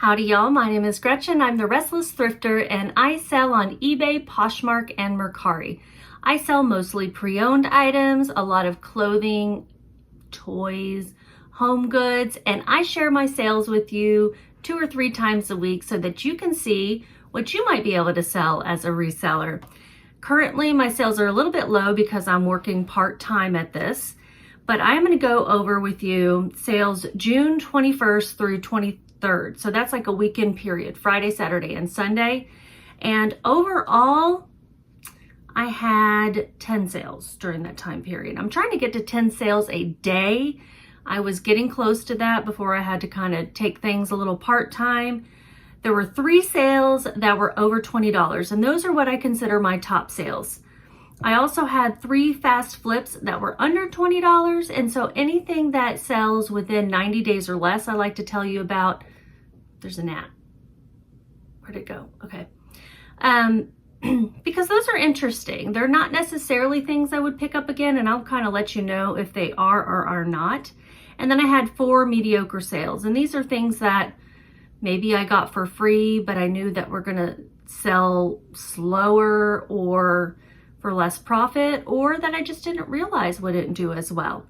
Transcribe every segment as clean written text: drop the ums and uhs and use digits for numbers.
Howdy y'all, my name is Gretchen. I'm the Restless Thrifter and I sell on eBay, Poshmark, and Mercari. I sell mostly pre-owned items, a lot of clothing, toys, home goods, and I share my sales with you 2 or 3 times a week so that you can see what you might be able to sell as a reseller. Currently, my sales are a little bit low because I'm working part-time at this, but I'm going to go over with you sales June 21st through 23rd. So that's like a weekend period, Friday, Saturday, and Sunday. And overall, I had 10 sales during that time period. I'm trying to get to 10 sales a day. I was getting close to that before I had to kind of take things a little part-time. There were 3 sales that were over $20, and those are what I consider my top sales. I also had 3 fast flips that were under $20, and so anything that sells within 90 days or less, I like to tell you about. There's a gnat. Where'd it go? Okay. Because those are interesting. They're not necessarily things I would pick up again, and I'll kind of let you know if they are or are not. And then I had 4 mediocre sales, and these are things that maybe I got for free, but I knew that we're gonna sell slower or for less profit, or that I just didn't realize wouldn't do as well.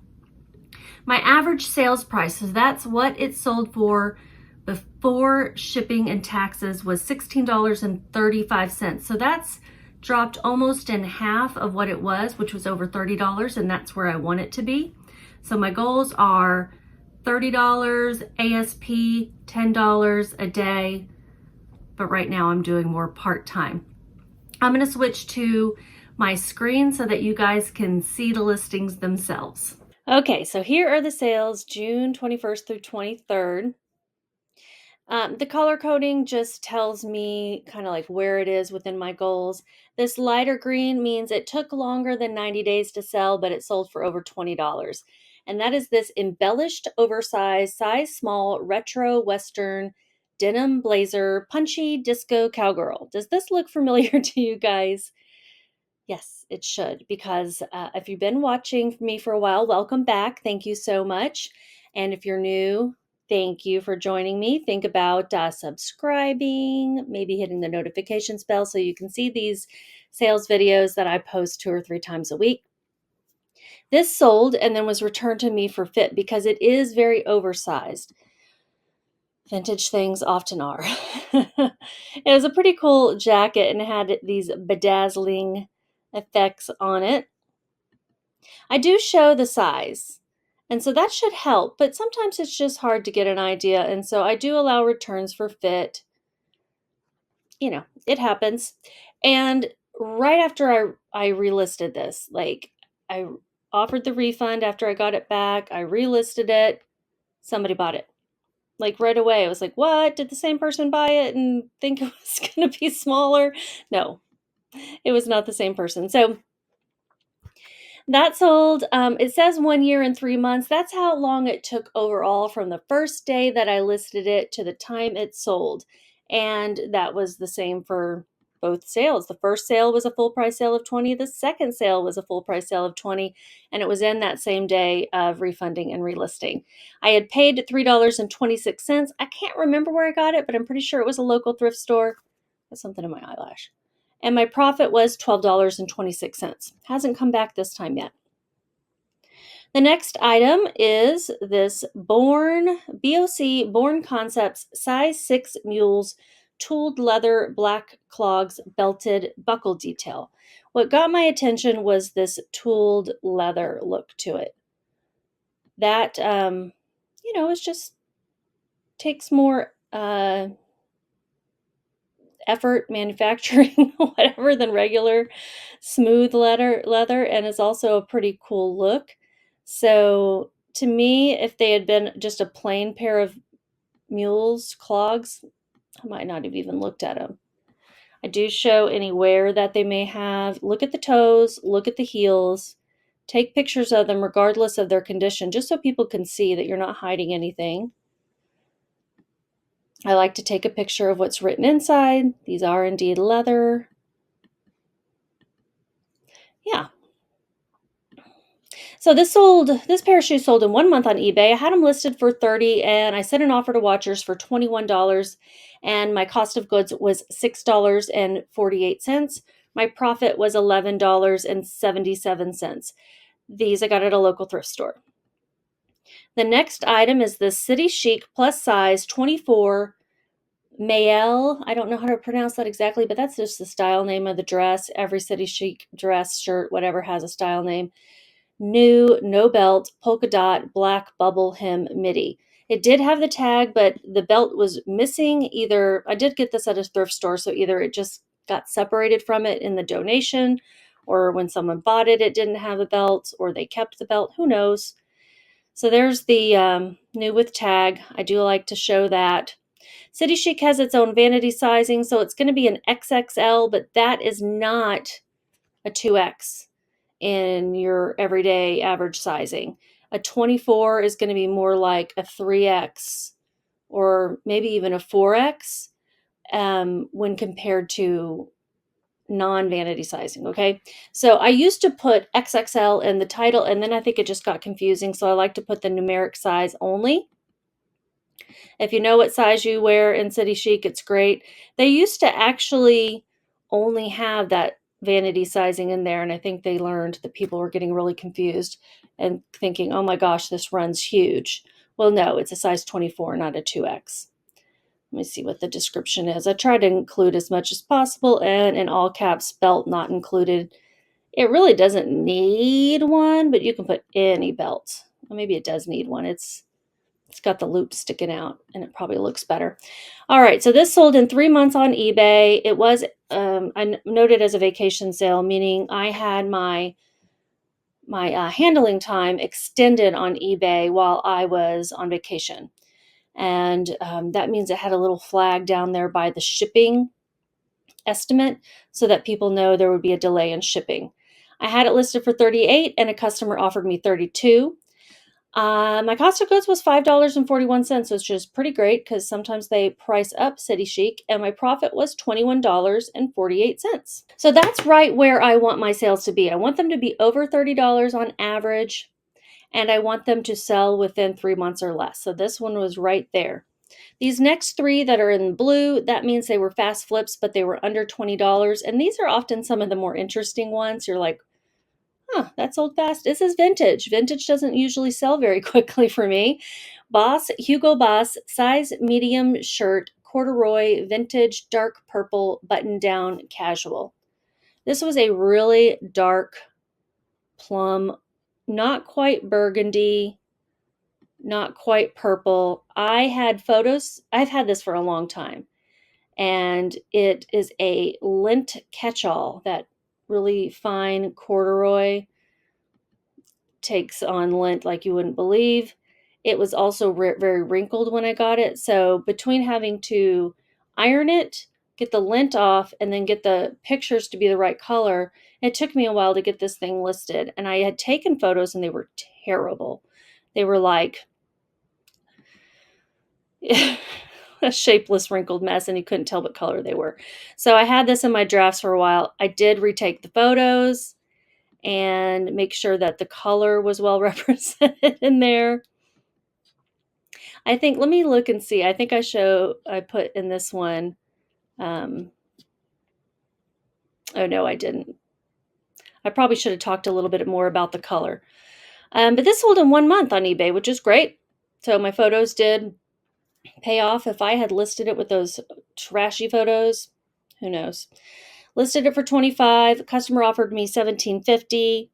My average sales price, so that's what it sold for before shipping and taxes, was $16.35. So that's dropped almost in half of what it was, which was over $30, and that's where I want it to be. So my goals are $30 ASP, $10 a day, but right now I'm doing more part-time. I'm going to switch to my screen so that you guys can see the listings themselves. Okay, so here are the sales June 21st through 23rd. The color coding just tells me kind of like where it is within my goals. This lighter green means it took longer than 90 days to sell, but it sold for over $20. And that is this embellished, oversized, size small, retro Western denim blazer, punchy disco cowgirl. Does this look familiar to you guys? Yes, it should, because if you've been watching me for a while, welcome back. Thank you so much. And if you're new, thank you for joining me. Think about subscribing, maybe hitting the notifications bell so you can see these sales videos that I post 2 or 3 times a week. This sold and then was returned to me for fit because it is very oversized. Vintage things often are. It was a pretty cool jacket and it had these bedazzling effects on it. I do show the size, and so that should help, but sometimes it's just hard to get an idea, and so I do allow returns for fit. You know, it happens. And right after I relisted this, like I offered the refund after I got it back, I relisted it, somebody bought it. Like right away, I was like, what? Did the same person buy it and think it was going to be smaller? No, it was not the same person. So that sold. It says 1 year and 3 months. That's how long it took overall from the first day that I listed it to the time it sold. And that was the same for both sales. The first sale was a full price sale of $20. The second sale was a full price sale of $20. And it was in that same day of refunding and relisting. I had paid $3.26. I can't remember where I got it, but I'm pretty sure it was a local thrift store. That's something in my eyelash. And my profit was $12.26. Hasn't come back this time yet. The next item is this BOC Born Concepts size 6 mules tooled leather black clogs belted buckle detail. What got my attention was this tooled leather look to it. That, it just takes more effort manufacturing whatever than regular smooth leather, and it's also a pretty cool look. So to me, if they had been just a plain pair of mules clogs, I might not have even looked at them. I do show any wear that they may have. Look at the toes, look at the heels, take pictures of them regardless of their condition, just so people can see that you're not hiding anything. I like to take a picture of what's written inside. These are indeed leather. Yeah. So this pair of shoes sold in 1 month on eBay. I had them listed for 30 and I sent an offer to Watchers for $21 and my cost of goods was $6.48. My profit was $11.77. These I got at a local thrift store. The next item is the City Chic plus size 24 Mael. I don't know how to pronounce that exactly, but that's just the style name of the dress. Every City Chic dress, shirt, whatever has a style name. New, no belt, polka dot, black bubble hem midi. It did have the tag, but the belt was missing. Either I did get this at a thrift store, so either it just got separated from it in the donation, or when someone bought it, it didn't have a belt, or they kept the belt. Who knows? So there's the new with tag. I do like to show that. City Chic has its own vanity sizing, so it's going to be an XXL, but that is not a 2X in your everyday average sizing. A 24 is going to be more like a 3X or maybe even a 4X when compared to non-vanity sizing, okay? So I used to put XXL in the title, and then I think it just got confusing, so I like to put the numeric size only. If you know what size you wear in City Chic, it's great. They used to actually only have that vanity sizing in there, and I think they learned that people were getting really confused and thinking, oh my gosh, this run's huge. Well, no, it's a size 24, not a 2X. Let me see what the description is. I try to include as much as possible, and in all caps, belt not included. It really doesn't need one, but you can put any belt. Well, maybe it does need one. It's got the loop sticking out, and it probably looks better. All right, so this sold in 3 months on eBay. It was I noted as a vacation sale, meaning I had my handling time extended on eBay while I was on vacation. And that means it had a little flag down there by the shipping estimate so that people know there would be a delay in shipping. I had it listed for 38 and a customer offered me 32. My cost of goods was $5.41, which is pretty great because sometimes they price up City Chic, and my profit was $21.48. So that's right where I want my sales to be. I want them to be over $30 on average, and I want them to sell within 3 months or less. So this one was right there. These next three that are in blue, that means they were fast flips, but they were under $20. And these are often some of the more interesting ones. You're like, huh, that sold fast. This is vintage. Vintage doesn't usually sell very quickly for me. Hugo Boss, size medium shirt, corduroy, vintage, dark purple, button down, casual. This was a really dark plum, not quite burgundy, not quite purple. I had photos. I've had this for a long time. And it is a lint catch-all, that really fine corduroy takes on lint like you wouldn't believe. It was also very wrinkled when I got it. So between having to iron it, get the lint off, and then get the pictures to be the right color, it took me a while to get this thing listed. And I had taken photos and they were terrible. They were like a shapeless, wrinkled mess, and you couldn't tell what color they were. So I had this in my drafts for a while. I did retake the photos and make sure that the color was well represented in there. I think, let me look and see. I think I put in this one. Oh no, I didn't. I probably should have talked a little bit more about the color. But this sold in 1 month on eBay, which is great. So my photos did pay off. If I had listed it with those trashy photos, who knows? Listed it for $25. Customer offered me $17.50.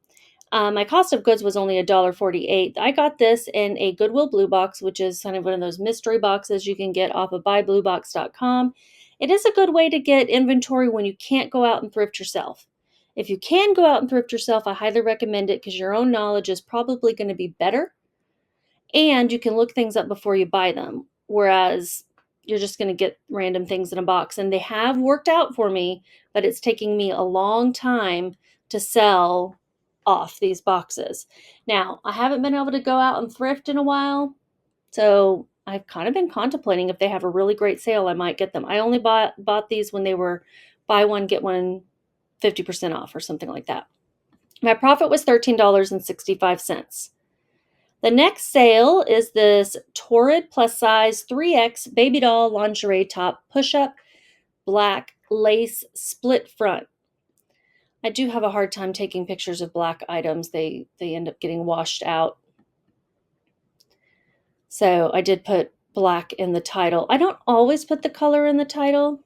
My cost of goods was only $1.48. I got this in a Goodwill Blue Box, which is kind of one of those mystery boxes you can get off of buybluebox.com. It is a good way to get inventory when you can't go out and thrift yourself. If you can go out and thrift yourself, I highly recommend it because your own knowledge is probably going to be better, and you can look things up before you buy them. Whereas you're just going to get random things in a box, and they have worked out for me, but it's taking me a long time to sell off these boxes. Now, I haven't been able to go out and thrift in a while, so I've kind of been contemplating if they have a really great sale, I might get them. I only bought these when they were buy one, get one 50% off or something like that. My profit was $13.65. The next sale is this Torrid plus size 3X baby doll lingerie top push-up black lace split front. I do have a hard time taking pictures of black items. They end up getting washed out. So I did put black in the title. I don't always put the color in the title.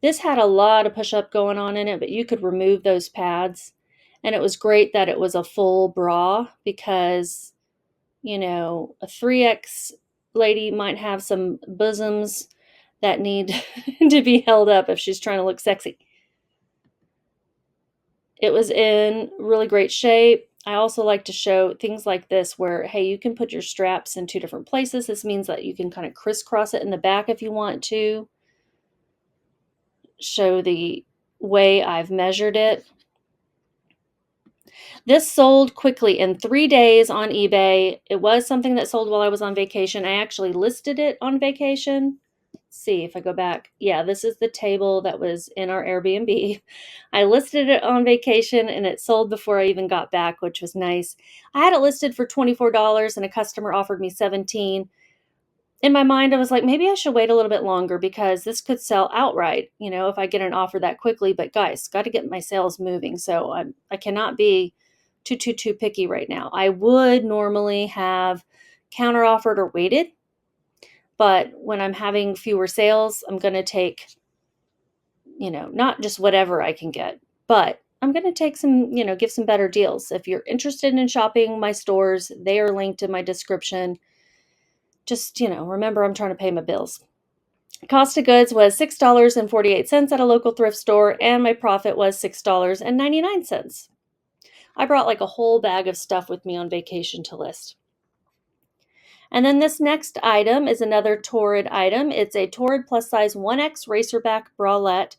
This had a lot of push-up going on in it, but you could remove those pads. And it was great that it was a full bra because, you know, a 3X lady might have some bosoms that need to be held up if she's trying to look sexy. It was in really great shape. I also like to show things like this where, hey, you can put your straps in two different places. This means that you can kind of crisscross it in the back if you want to. Show the way I've measured it. This sold quickly in 3 days on eBay. It was something that sold while I was on vacation. I actually listed it on vacation. Let's see if I go back. Yeah, this is the table that was in our Airbnb. I listed it on vacation and it sold before I even got back, which was nice. I had it listed for $24 and a customer offered me $17. In my mind, I was like, maybe I should wait a little bit longer because this could sell outright, you know, if I get an offer that quickly. But guys, got to get my sales moving. So I cannot be too picky right now. I would normally have counter offered or waited, but when I'm having fewer sales, I'm going to take, you know, not just whatever I can get, but I'm going to take some, you know, give some better deals. If you're interested in shopping my stores, they are linked in my description. Just, you know, remember I'm trying to pay my bills. Cost of goods was $6.48 at a local thrift store, and my profit was $6.99. I brought like a whole bag of stuff with me on vacation to list. And then this next item is another Torrid item. It's a Torrid plus size 1X racerback bralette,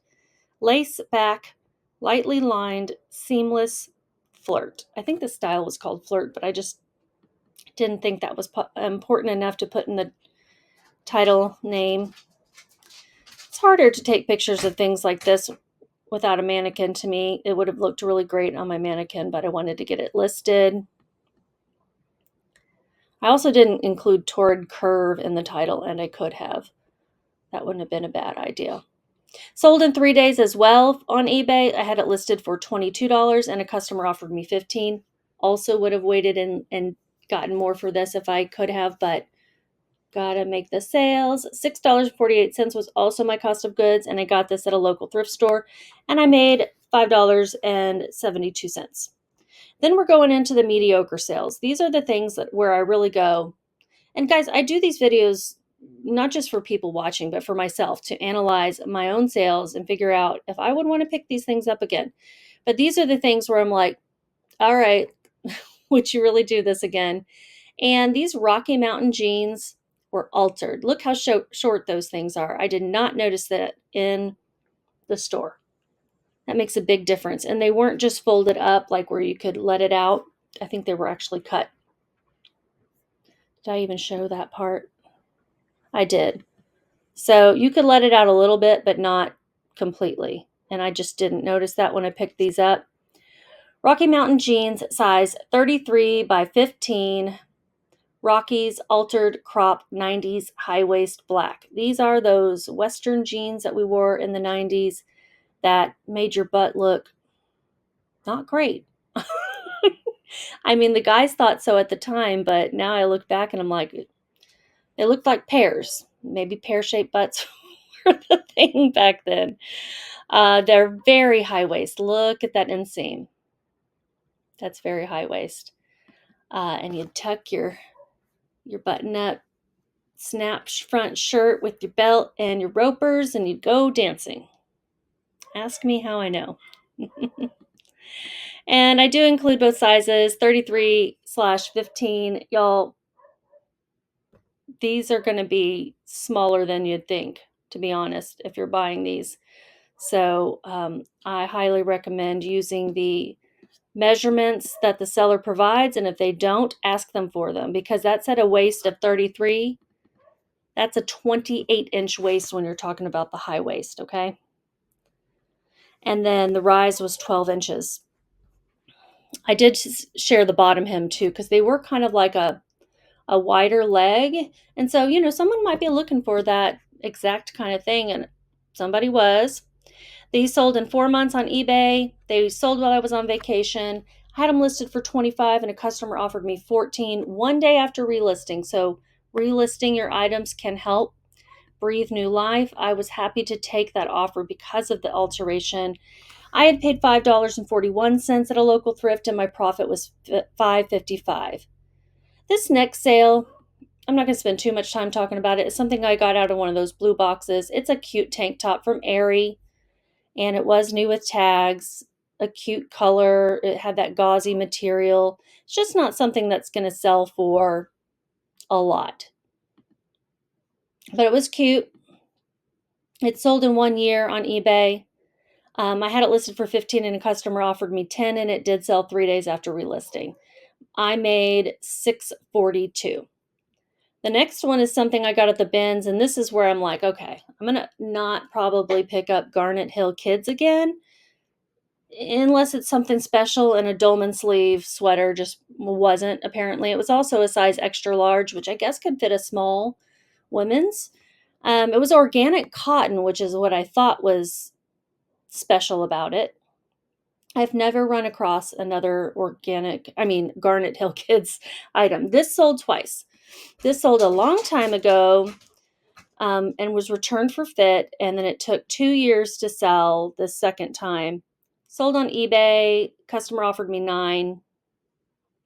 lace back, lightly lined, seamless flirt. I think the style was called flirt, but I just didn't think that was important enough to put in the title name. It's harder to take pictures of things like this without a mannequin to me. It would have looked really great on my mannequin, but I wanted to get it listed. I also didn't include Torrid Curve in the title, and I could have. That wouldn't have been a bad idea. Sold in 3 days as well on eBay. I had it listed for $22 and a customer offered me $15. Also would have waited and gotten more for this if I could have, but gotta make the sales. $6.48 was also my cost of goods, and I got this at a local thrift store, and I made $5.72. Then we're going into the mediocre sales. These are the things where I really go. And guys, I do these videos not just for people watching, but for myself to analyze my own sales and figure out if I would want to pick these things up again. But these are the things where I'm like, all right, would you really do this again? And these Rocky Mountain jeans were altered. Look how short those things are. I did not notice that in the store. That makes a big difference. And they weren't just folded up like where you could let it out. I think they were actually cut. Did I even show that part? I did. So you could let it out a little bit, but not completely. And I just didn't notice that when I picked these up. Rocky Mountain jeans, size 33 by 15. Rockies altered crop 90s high waist black. These are those Western jeans that we wore in the 90s that made your butt look not great. I mean, the guys thought so at the time, but now I look back and I'm like, they looked like pears. Maybe pear-shaped butts were the thing back then. They're very high waist. Look at that inseam. That's very high waist. And you tuck your button up snap front shirt with your belt and your ropers, and you'd go dancing. Ask me how I know. And I do include both sizes, 33/15. Y'all, these are going to be smaller than you'd think, to be honest, if you're buying these. So I highly recommend using the measurements that the seller provides. And if they don't, ask them for them, because that's at a waist of 33. That's a 28-inch waist when you're talking about the high waist, okay? And then the rise was 12 inches. I did share the bottom hem too, because they were kind of like a wider leg. And so, someone might be looking for that exact kind of thing. And somebody was. These sold in 4 months on eBay. They sold while I was on vacation. I had them listed for 25 and a customer offered me 14 one day after relisting. So relisting your items can help breathe new life. I was happy to take that offer because of the alteration. I had paid $5.41 at a local thrift and my profit was $5.55. This next sale, I'm not going to spend too much time talking about it. It's something I got out of one of those blue boxes. It's a cute tank top from Aerie, and it was new with tags, a cute color. It had that gauzy material. It's just not something that's going to sell for a lot. But it was cute. It sold in 1 year on eBay. I had it listed for 15 and a customer offered me 10, and it did sell 3 days after relisting. I made $6.42. The next one is something I got at the bins, and this is where I'm like, okay, I'm going to not probably pick up Garnet Hill Kids again, unless it's something special, and a dolman sleeve sweater just wasn't, apparently. It was also a size extra large, which I guess could fit a small women's. It was organic cotton, which is what I thought was special about it. I've never run across another Garnet Hill Kids item. This sold twice. This sold a long time ago and was returned for fit, and then it took 2 years to sell the second time. Sold on eBay. Customer offered me 9.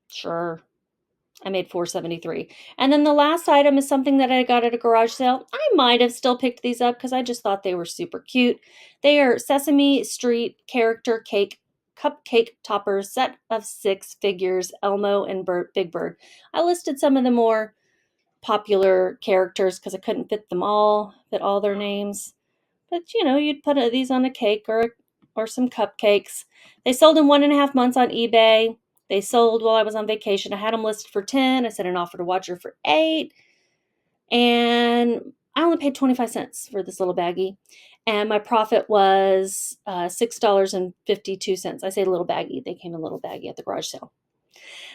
Sure. I made $4.73. And then the last item is something that I got at a garage sale. I might have still picked these up because I just thought they were super cute. They are Sesame Street character cake cupcake toppers, set of 6 figures, Elmo and Big Bird. I listed some of the more popular characters because I couldn't fit all their names. But you'd put these on a cake or some cupcakes. They sold in 1.5 months on eBay. They sold while I was on vacation. I had them listed for 10. I sent an offer to Watcher for 8. And I only paid 25 cents for this little baggie. And my profit was $6.52. I say little baggie. They came in a little baggie at the garage sale.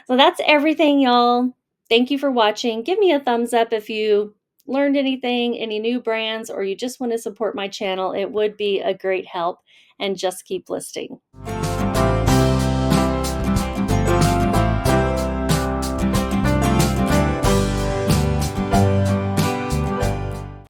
So that's everything, y'all. Thank you for watching. Give me a thumbs up if you learned anything, any new brands, or you just want to support my channel. It would be a great help. And just keep listing.